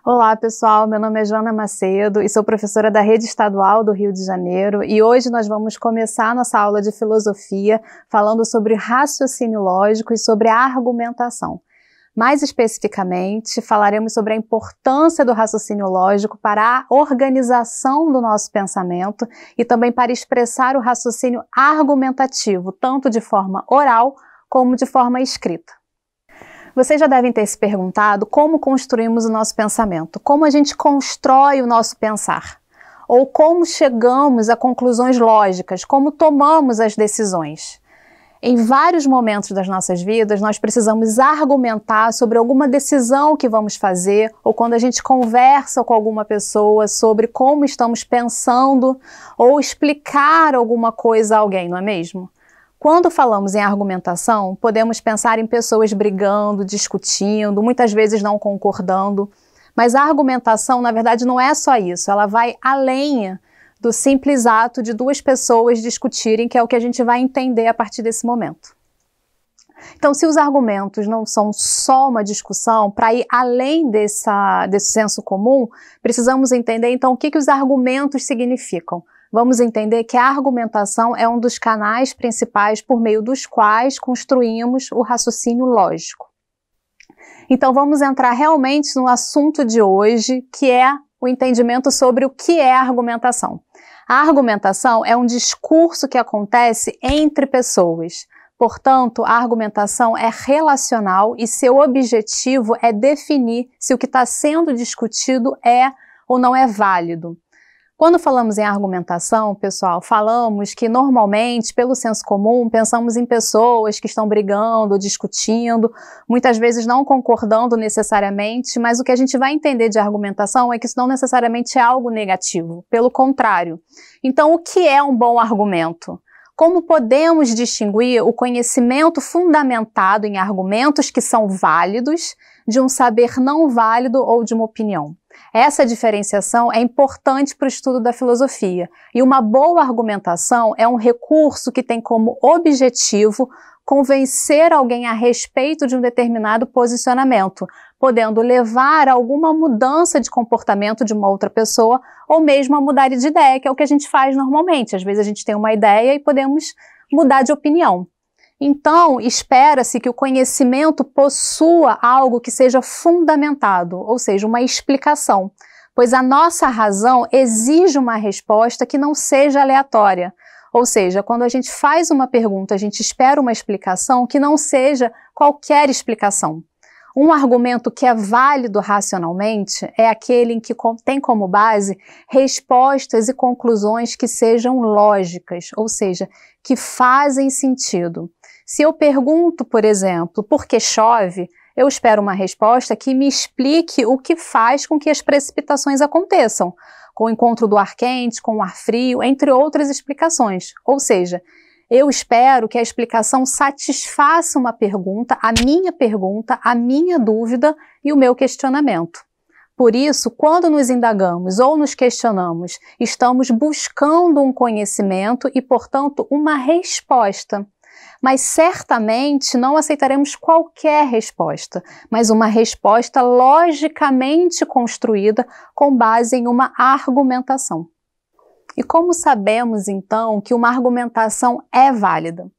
Olá pessoal, meu nome é Joana Macedo e sou professora da Rede Estadual do Rio de Janeiro e hoje nós vamos começar nossa aula de filosofia falando sobre raciocínio lógico e sobre a argumentação. Mais especificamente, falaremos sobre a importância do raciocínio lógico para a organização do nosso pensamento e também para expressar o raciocínio argumentativo, tanto de forma oral como de forma escrita. Vocês já devem ter se perguntado como construímos o nosso pensamento, como a gente constrói o nosso pensar, ou como chegamos a conclusões lógicas, como tomamos as decisões. Em vários momentos das nossas vidas, nós precisamos argumentar sobre alguma decisão que vamos fazer, ou quando a gente conversa com alguma pessoa sobre como estamos pensando, ou explicar alguma coisa a alguém, não é mesmo? Quando falamos em argumentação, podemos pensar em pessoas brigando, discutindo, muitas vezes não concordando, mas a argumentação, na verdade, não é só isso, ela vai além do simples ato de duas pessoas discutirem, que é o que a gente vai entender a partir desse momento. Então, se os argumentos não são só uma discussão, para ir além desse senso comum, precisamos entender, então, o que os argumentos significam. Vamos entender que a argumentação é um dos canais principais por meio dos quais construímos o raciocínio lógico. Então vamos entrar realmente no assunto de hoje, que é o entendimento sobre o que é a argumentação. A argumentação é um discurso que acontece entre pessoas. Portanto, a argumentação é relacional e seu objetivo é definir se o que está sendo discutido é ou não é válido. Quando falamos em argumentação, pessoal, falamos que normalmente, pelo senso comum, pensamos em pessoas que estão brigando, discutindo, muitas vezes não concordando necessariamente, mas o que a gente vai entender de argumentação é que isso não necessariamente é algo negativo, pelo contrário. Então, o que é um bom argumento? Como podemos distinguir o conhecimento fundamentado em argumentos que são válidos de um saber não válido ou de uma opinião? Essa diferenciação é importante para o estudo da filosofia, e uma boa argumentação é um recurso que tem como objetivo convencer alguém a respeito de um determinado posicionamento, podendo levar a alguma mudança de comportamento de uma outra pessoa, ou mesmo a mudar de ideia, que é o que a gente faz normalmente. Às vezes a gente tem uma ideia e podemos mudar de opinião. Então, espera-se que o conhecimento possua algo que seja fundamentado, ou seja, uma explicação, pois a nossa razão exige uma resposta que não seja aleatória. Ou seja, quando a gente faz uma pergunta, a gente espera uma explicação que não seja qualquer explicação. Um argumento que é válido racionalmente é aquele em que tem como base respostas e conclusões que sejam lógicas, ou seja, que fazem sentido. Se eu pergunto, por exemplo, por que chove, eu espero uma resposta que me explique o que faz com que as precipitações aconteçam, com o encontro do ar quente, com o ar frio, entre outras explicações. Ou seja, eu espero que a explicação satisfaça uma pergunta, a minha dúvida e o meu questionamento. Por isso, quando nos indagamos ou nos questionamos, estamos buscando um conhecimento e, portanto, uma resposta. Mas certamente não aceitaremos qualquer resposta, mas uma resposta logicamente construída com base em uma argumentação. E como sabemos, então, que uma argumentação é válida?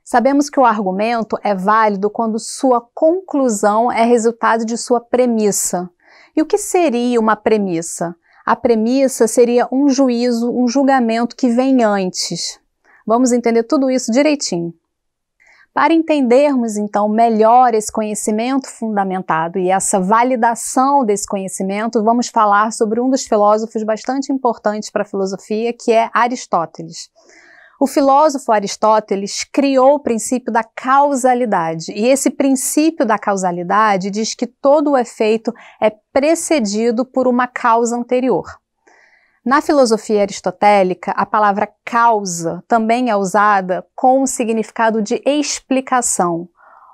Sabemos que o argumento é válido quando sua conclusão é resultado de sua premissa. E o que seria uma premissa? A premissa seria um juízo, um julgamento que vem antes. Vamos entender tudo isso direitinho. Para entendermos, então, melhor esse conhecimento fundamentado e essa validação desse conhecimento, vamos falar sobre um dos filósofos bastante importantes para a filosofia, que é Aristóteles. O filósofo Aristóteles criou o princípio da causalidade, e esse princípio da causalidade diz que todo o efeito é precedido por uma causa anterior. Na filosofia aristotélica, a palavra causa também é usada com o significado de explicação,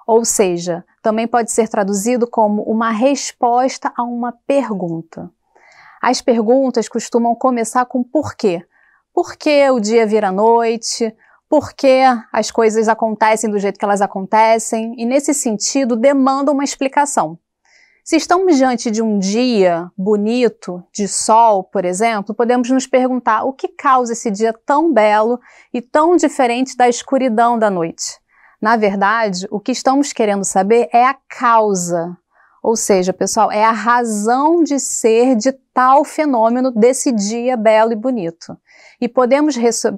ou seja, também pode ser traduzido como uma resposta a uma pergunta. As perguntas costumam começar com porquê. Por que o dia vira noite? Por que as coisas acontecem do jeito que elas acontecem? E nesse sentido, demandam uma explicação. Se estamos diante de um dia bonito, de sol, por exemplo, podemos nos perguntar o que causa esse dia tão belo e tão diferente da escuridão da noite. Na verdade, o que estamos querendo saber é a causa. Ou seja, pessoal, é a razão de ser de tal fenômeno desse dia belo e bonito. E podemos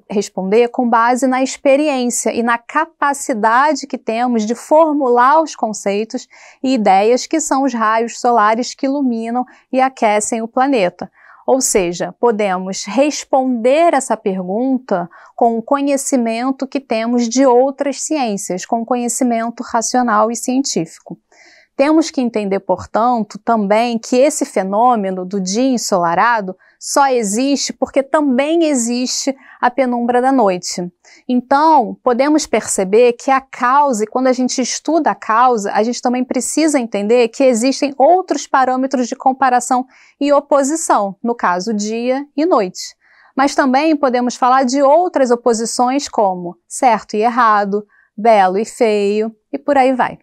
responder com base na experiência e na capacidade que temos de formular os conceitos e ideias que são os raios solares que iluminam e aquecem o planeta. Ou seja, podemos responder essa pergunta com o conhecimento que temos de outras ciências, com o conhecimento racional e científico. Temos que entender, portanto, também que esse fenômeno do dia ensolarado só existe porque também existe a penumbra da noite. Então, podemos perceber que a causa, e quando a gente estuda a causa, a gente também precisa entender que existem outros parâmetros de comparação e oposição, no caso dia e noite. Mas também podemos falar de outras oposições como certo e errado, belo e feio, e por aí vai.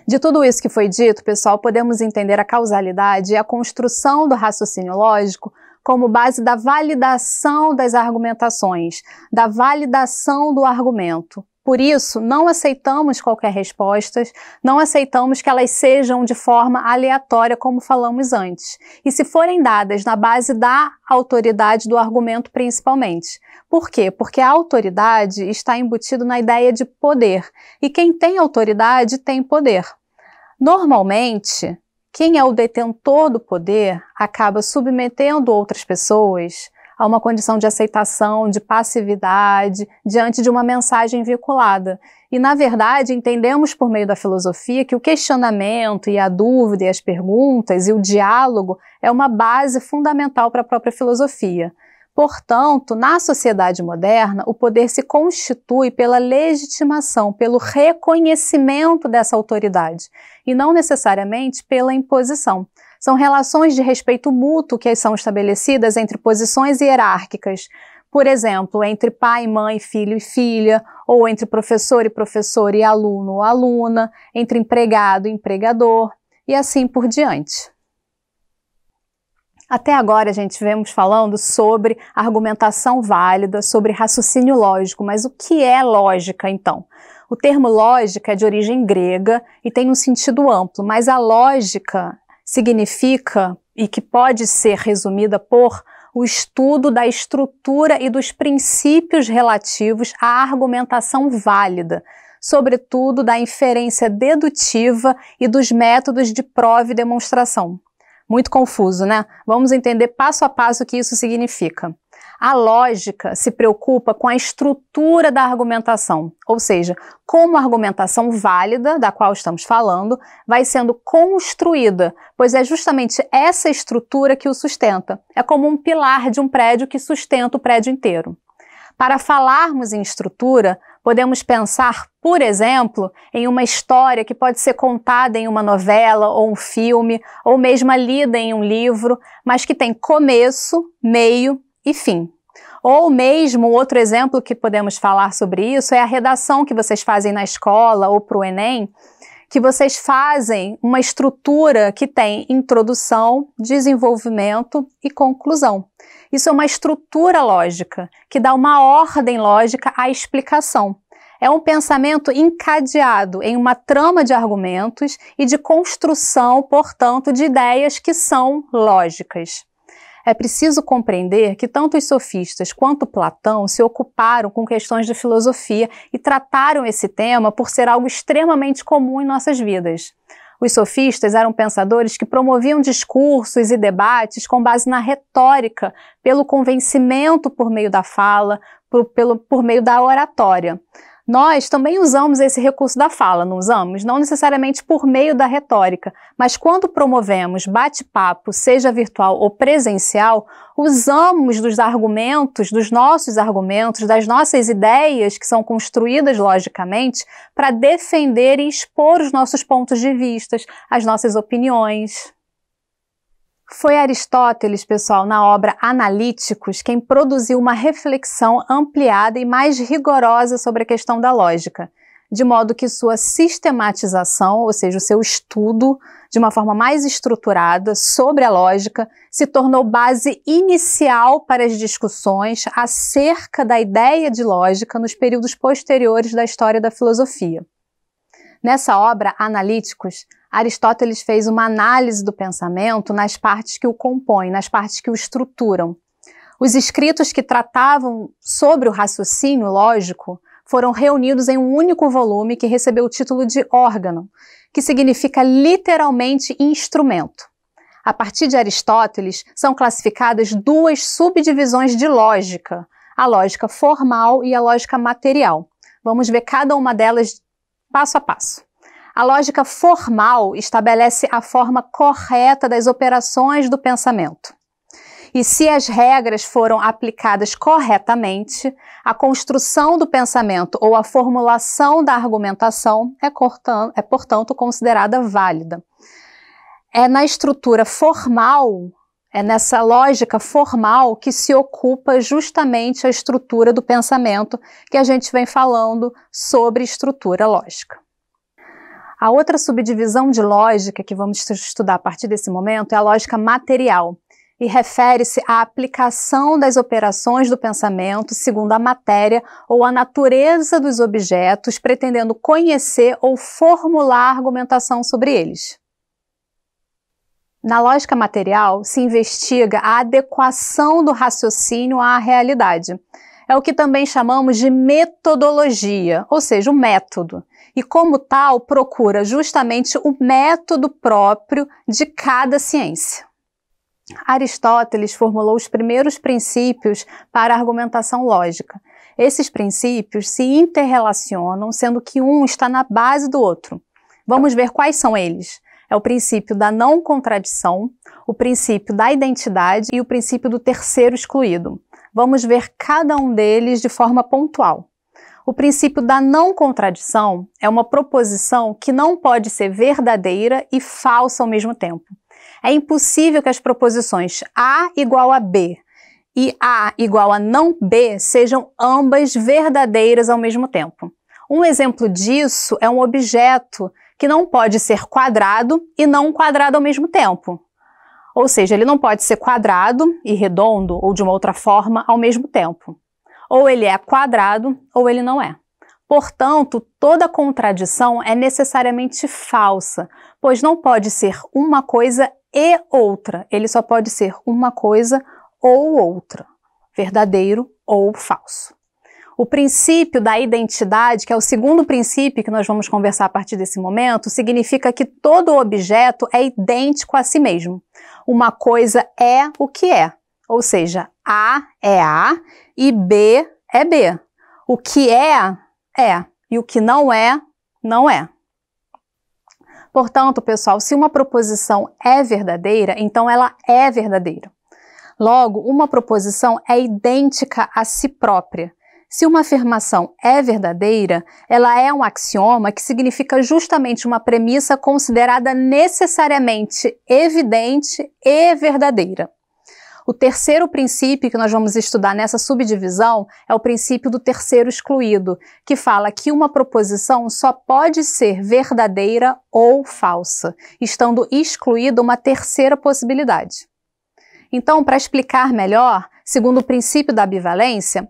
De tudo isso que foi dito, pessoal, podemos entender a causalidade e a construção do raciocínio lógico como base da validação das argumentações, da validação do argumento. Por isso, não aceitamos qualquer resposta, não aceitamos que elas sejam de forma aleatória, como falamos antes. E se forem dadas na base da autoridade do argumento principalmente. Por quê? Porque a autoridade está embutida na ideia de poder. E quem tem autoridade tem poder. Normalmente, quem é o detentor do poder acaba submetendo outras pessoas a uma condição de aceitação, de passividade, diante de uma mensagem vinculada. E, na verdade, entendemos por meio da filosofia que o questionamento e a dúvida e as perguntas e o diálogo é uma base fundamental para a própria filosofia. Portanto, na sociedade moderna, o poder se constitui pela legitimação, pelo reconhecimento dessa autoridade, e não necessariamente pela imposição. São relações de respeito mútuo que são estabelecidas entre posições hierárquicas, por exemplo, entre pai, mãe, filho e filha, ou entre professor e aluno ou aluna, entre empregado e empregador, e assim por diante. Até agora a gente vemos falando sobre argumentação válida, sobre raciocínio lógico, mas o que é lógica então? O termo lógica é de origem grega e tem um sentido amplo, mas a lógica significa, e que pode ser resumida por, o estudo da estrutura e dos princípios relativos à argumentação válida, sobretudo da inferência dedutiva e dos métodos de prova e demonstração. Muito confuso, né? Vamos entender passo a passo o que isso significa. A lógica se preocupa com a estrutura da argumentação, ou seja, como a argumentação válida, da qual estamos falando, vai sendo construída, pois é justamente essa estrutura que o sustenta. É como um pilar de um prédio que sustenta o prédio inteiro. Para falarmos em estrutura, podemos pensar, por exemplo, em uma história que pode ser contada em uma novela ou um filme, ou mesmo lida em um livro, mas que tem começo, meio e fim. Ou mesmo, outro exemplo que podemos falar sobre isso é a redação que vocês fazem na escola ou para o Enem, que vocês fazem uma estrutura que tem introdução, desenvolvimento e conclusão. Isso é uma estrutura lógica, que dá uma ordem lógica à explicação. É um pensamento encadeado em uma trama de argumentos e de construção, portanto, de ideias que são lógicas. É preciso compreender que tanto os sofistas quanto Platão se ocuparam com questões de filosofia e trataram esse tema por ser algo extremamente comum em nossas vidas. Os sofistas eram pensadores que promoviam discursos e debates com base na retórica, pelo convencimento por meio da fala, por meio da oratória. Nós também usamos esse recurso da fala, não usamos? Não necessariamente por meio da retórica, mas quando promovemos bate-papo, seja virtual ou presencial, usamos dos argumentos, dos nossos argumentos, das nossas ideias que são construídas logicamente para defender e expor os nossos pontos de vista, as nossas opiniões. Foi Aristóteles, pessoal, na obra Analíticos, quem produziu uma reflexão ampliada e mais rigorosa sobre a questão da lógica. de modo que sua sistematização, ou seja, o seu estudo de uma forma mais estruturada sobre a lógica, se tornou base inicial para as discussões acerca da ideia de lógica nos períodos posteriores da história da filosofia. Nessa obra, Analíticos, Aristóteles fez uma análise do pensamento nas partes que o compõem, nas partes que o estruturam. Os escritos que tratavam sobre o raciocínio lógico foram reunidos em um único volume que recebeu o título de órgão, que significa literalmente instrumento. A partir de Aristóteles, são classificadas duas subdivisões de lógica, a lógica formal e a lógica material. Vamos ver cada uma delas passo a passo. A lógica formal estabelece a forma correta das operações do pensamento. E se as regras foram aplicadas corretamente, a construção do pensamento ou a formulação da argumentação é, portanto, considerada válida. É na estrutura formal, é nessa lógica formal que se ocupa justamente a estrutura do pensamento que a gente vem falando sobre estrutura lógica. A outra subdivisão de lógica que vamos estudar a partir desse momento é a lógica material, e refere-se à aplicação das operações do pensamento segundo a matéria ou a natureza dos objetos, pretendendo conhecer ou formular argumentação sobre eles. Na lógica material, se investiga a adequação do raciocínio à realidade. É o que também chamamos de metodologia, ou seja, o método. E como tal, procura justamente o método próprio de cada ciência. Aristóteles formulou os primeiros princípios para a argumentação lógica. Esses princípios se interrelacionam, sendo que um está na base do outro. Vamos ver quais são eles. É o princípio da não contradição, o princípio da identidade e o princípio do terceiro excluído. Vamos ver cada um deles de forma pontual. O princípio da não contradição é uma proposição que não pode ser verdadeira e falsa ao mesmo tempo. É impossível que as proposições A igual a B e A igual a não B sejam ambas verdadeiras ao mesmo tempo. Um exemplo disso é um objeto que não pode ser quadrado e não quadrado ao mesmo tempo. Ou seja, ele não pode ser quadrado e redondo ou de uma outra forma ao mesmo tempo. Ou ele é quadrado ou ele não é. Portanto, toda contradição é necessariamente falsa, pois não pode ser uma coisa e outra. Ele só pode ser uma coisa ou outra, verdadeiro ou falso. O princípio da identidade, que é o segundo princípio que nós vamos conversar a partir desse momento, significa que todo objeto é idêntico a si mesmo. Uma coisa é o que é, ou seja, A é A e B é B. O que é, e o que não é, não é. Portanto, pessoal, se uma proposição é verdadeira, então ela é verdadeira. Logo, uma proposição é idêntica a si própria. Se uma afirmação é verdadeira, ela é um axioma que significa justamente uma premissa considerada necessariamente evidente e verdadeira. O terceiro princípio que nós vamos estudar nessa subdivisão é o princípio do terceiro excluído, que fala que uma proposição só pode ser verdadeira ou falsa, estando excluída uma terceira possibilidade. Então, para explicar melhor, segundo o princípio da bivalência,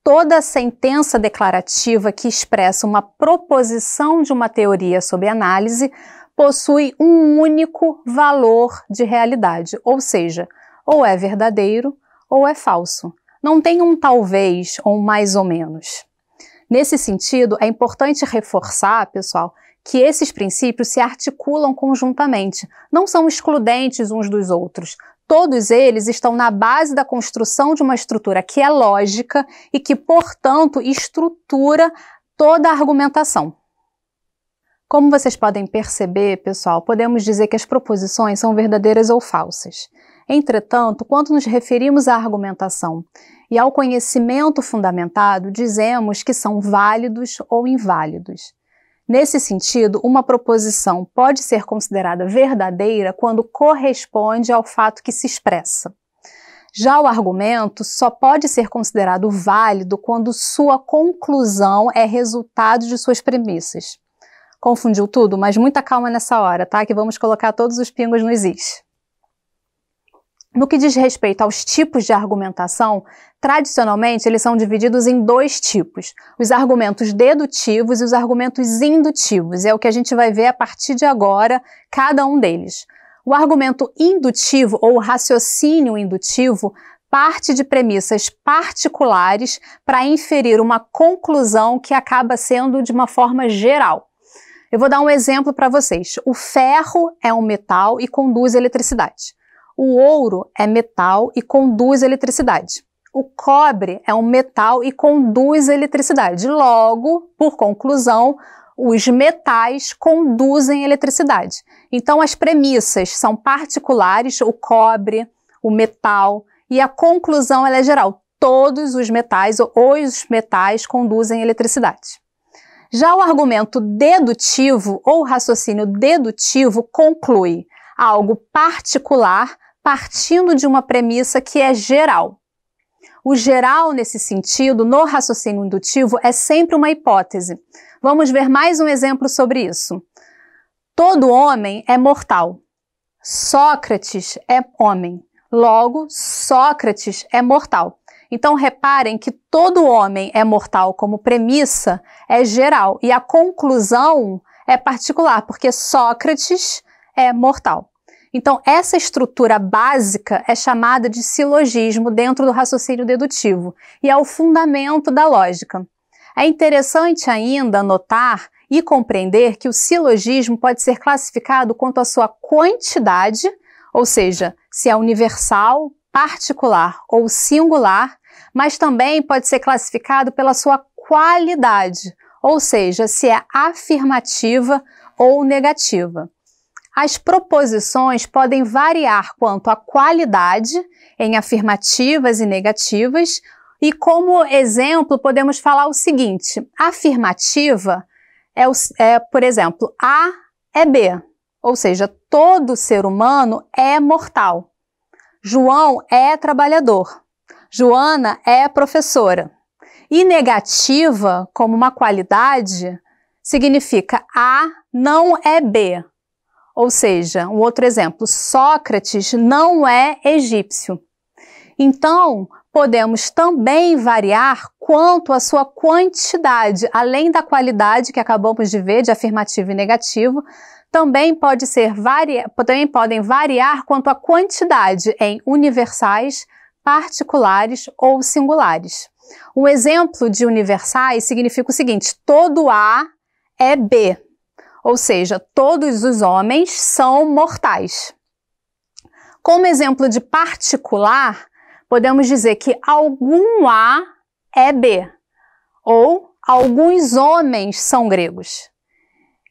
toda sentença declarativa que expressa uma proposição de uma teoria sob análise possui um único valor de realidade, ou seja, ou é verdadeiro ou é falso. Não tem um talvez ou um mais ou menos. Nesse sentido, é importante reforçar, pessoal, que esses princípios se articulam conjuntamente, não são excludentes uns dos outros. Todos eles estão na base da construção de uma estrutura que é lógica e que, portanto, estrutura toda a argumentação. Como vocês podem perceber, pessoal, podemos dizer que as proposições são verdadeiras ou falsas. Entretanto, quando nos referimos à argumentação e ao conhecimento fundamentado, dizemos que são válidos ou inválidos. Nesse sentido, uma proposição pode ser considerada verdadeira quando corresponde ao fato que se expressa. Já o argumento só pode ser considerado válido quando sua conclusão é resultado de suas premissas. Confundiu tudo? Mas muita calma nessa hora, tá? Que vamos colocar todos os pingos nos is. No que diz respeito aos tipos de argumentação, tradicionalmente eles são divididos em dois tipos, os argumentos dedutivos e os argumentos indutivos. É o que a gente vai ver a partir de agora, cada um deles. O argumento indutivo ou raciocínio indutivo parte de premissas particulares para inferir uma conclusão que acaba sendo de uma forma geral. Eu vou dar um exemplo para vocês. O ferro é um metal e conduz eletricidade. O ouro é metal e conduz eletricidade. O cobre é um metal e conduz eletricidade. Logo, por conclusão, os metais conduzem eletricidade. Então, as premissas são particulares, o cobre, o metal, e a conclusão ela é geral. Todos os metais conduzem eletricidade. Já o argumento dedutivo ou raciocínio dedutivo conclui algo particular partindo de uma premissa que é geral. O geral, nesse sentido, no raciocínio indutivo, é sempre uma hipótese. Vamos ver mais um exemplo sobre isso. Todo homem é mortal. Sócrates é homem. Logo, Sócrates é mortal. Então, reparem que todo homem é mortal como premissa é geral e a conclusão é particular, porque Sócrates é mortal. Então, essa estrutura básica é chamada de silogismo dentro do raciocínio dedutivo e é o fundamento da lógica. É interessante ainda notar e compreender que o silogismo pode ser classificado quanto à sua quantidade, ou seja, se é universal, particular ou singular, mas também pode ser classificado pela sua qualidade, ou seja, se é afirmativa ou negativa. As proposições podem variar quanto à qualidade, em afirmativas e negativas, e como exemplo podemos falar o seguinte: afirmativa por exemplo, A é B, ou seja, todo ser humano é mortal. João é trabalhador. Joana é professora. E negativa, como uma qualidade, significa A não é B. Ou seja, um outro exemplo, Sócrates não é egípcio. Então, podemos também variar quanto à sua quantidade, além da qualidade que acabamos de ver, de afirmativo e negativo, também podem variar quanto à quantidade em universais, particulares ou singulares. Um exemplo de universais significa o seguinte: todo A é B. Ou seja, todos os homens são mortais. Como exemplo de particular, podemos dizer que algum A é B, ou alguns homens são gregos.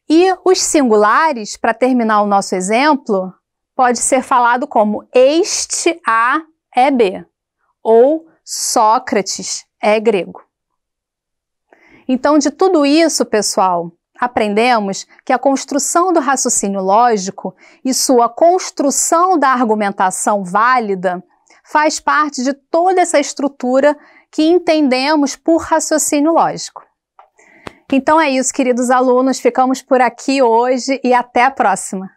E os singulares, para terminar o nosso exemplo, pode ser falado como este A é B, ou Sócrates é grego. Então, de tudo isso, pessoal, aprendemos que a construção do raciocínio lógico e sua construção da argumentação válida faz parte de toda essa estrutura que entendemos por raciocínio lógico. Então é isso, queridos alunos, ficamos por aqui hoje e até a próxima!